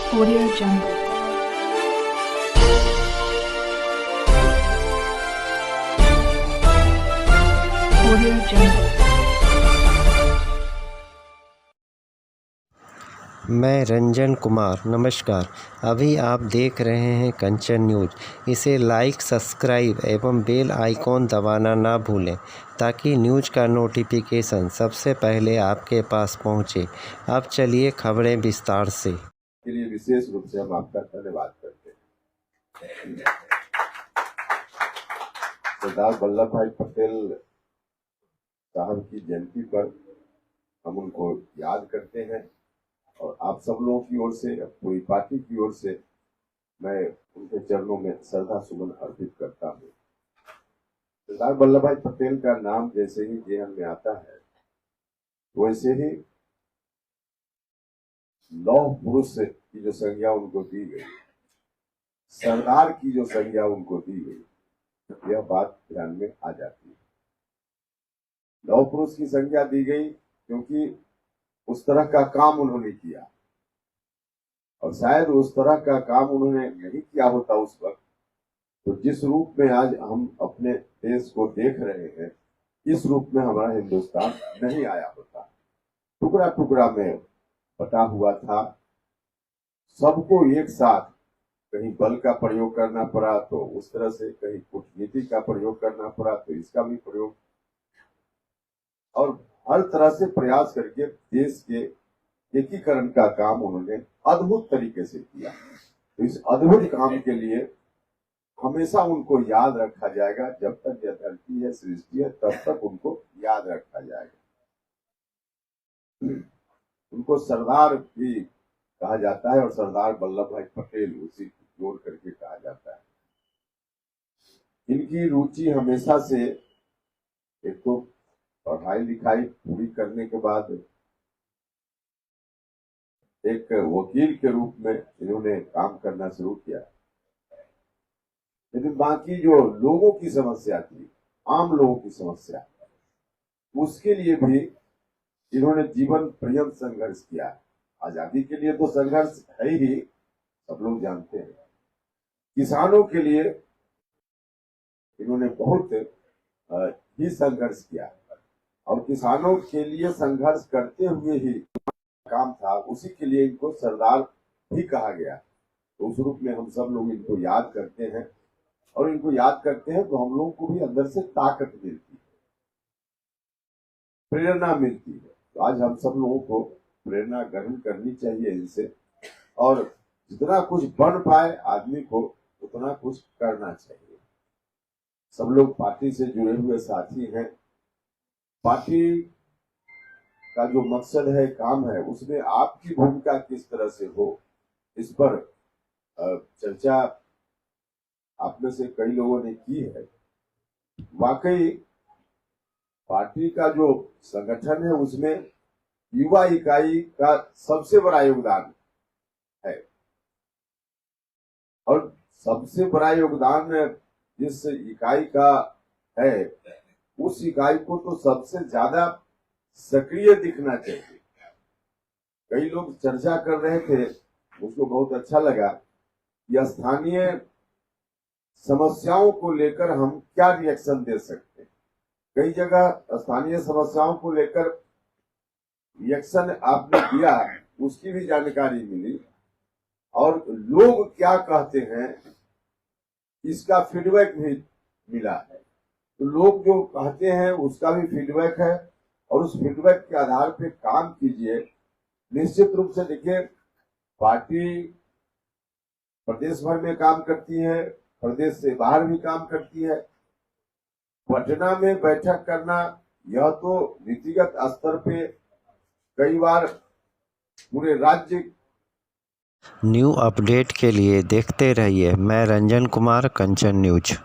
Audio Jungle. Audio Jungle. मैं रंजन कुमार। नमस्कार। अभी आप देख रहे हैं कंचन न्यूज। इसे लाइक, सब्सक्राइब एवं बेल आइकॉन दबाना ना भूलें ताकि न्यूज का नोटिफिकेशन सबसे पहले आपके पास पहुंचे। अब चलिए खबरें विस्तार से। के लिए विशेष रूप से हम आपका धन्यवाद करते हैं। सरदार वल्लभ भाई पटेल साहब की जयंती पर हम उनको याद करते हैं और आप सब लोगों की ओर से, पूरी पार्टी की ओर से मैं उनके चरणों में श्रद्धा सुमन अर्पित करता हूँ। सरदार वल्लभ भाई पटेल का नाम जैसे ही जेहन में आता है वैसे ही लौह पुरुष की जो संज्ञा उनको दी गई, सरदार की जो संज्ञा उनको दी गई, यह बात ध्यान में आ जाती है। लौह पुरुष की संज्ञा दी गई क्योंकि उस तरह का काम उन्होंने किया और शायद उस तरह का काम उन्होंने नहीं किया होता उस वक्त, तो जिस रूप में आज हम अपने देश को देख रहे हैं, इस रूप में हमारा हिंदुस्तान नहीं आया होता। टुकड़ा टुकड़ा में बटा हुआ था, सबको एक साथ कहीं बल का प्रयोग करना पड़ा तो उस तरह से, कहीं कूटनीति का प्रयोग करना पड़ा तो इसका भी प्रयोग, और हर तरह से प्रयास करके देश के एकीकरण का काम उन्होंने अद्भुत तरीके से किया। तो इस अद्भुत काम के लिए हमेशा उनको याद रखा जाएगा। जब तक यह धरती है, सृष्टि है, तब तक उनको याद रखा जाएगा। उनको सरदार भी कहा जाता है और सरदार वल्लभ भाई पटेल उसी को जोड़ करके कहा जाता है। इनकी रुचि हमेशा से, एक तो पढ़ाई लिखाई पूरी करने के बाद एक वकील के रूप में इन्होंने काम करना शुरू किया, लेकिन बाकी जो लोगों की समस्या थी, आम लोगों की समस्या, उसके लिए भी इन्होंने जीवन पर्यंत संघर्ष किया। आजादी के लिए तो संघर्ष है ही, सब लोग जानते हैं। किसानों के लिए इन्होंने बहुत ही संघर्ष किया और किसानों के लिए संघर्ष करते हुए ही काम था, उसी के लिए इनको सरदार भी कहा गया। तो उस रूप में हम सब लोग इनको याद करते हैं और इनको याद करते हैं तो हम लोगों को भी अंदर से ताकत मिलती है, प्रेरणा मिलती है। तो आज हम सब लोगों को प्रेरणा ग्रहण करनी चाहिए इनसे, और जितना कुछ बन पाए आदमी को उतना कुछ करना चाहिए। सब लोग पार्टी से जुड़े हुए साथी हैं। पार्टी का जो मकसद है, काम है, उसमें आपकी भूमिका किस तरह से हो, इस पर चर्चा आप में से कई लोगों ने की है। वाकई पार्टी का जो संगठन है उसमें युवा इकाई का सबसे बड़ा योगदान है, और सबसे बड़ा योगदान जिस इकाई का है, उस इकाई को तो सबसे ज्यादा सक्रिय दिखना चाहिए। कई लोग चर्चा कर रहे थे, मुझको बहुत अच्छा लगा कि स्थानीय समस्याओं को लेकर हम क्या रिएक्शन दे सकते हैं। कई जगह स्थानीय समस्याओं को लेकर रिएक्शन आपने दिया, उसकी भी जानकारी मिली, और लोग क्या कहते हैं इसका फीडबैक भी मिला है। तो लोग जो कहते हैं उसका भी फीडबैक है, और उस फीडबैक के आधार पे काम कीजिए। निश्चित रूप से देखिए, पार्टी प्रदेश भर में काम करती है, प्रदेश से बाहर भी काम करती है। पटना में बैठक करना, यह तो नीतिगत स्तर पे कई बार पूरे राज्य। न्यू अपडेट के लिए देखते रहिए मैं रंजन कुमार, कंचन न्यूज।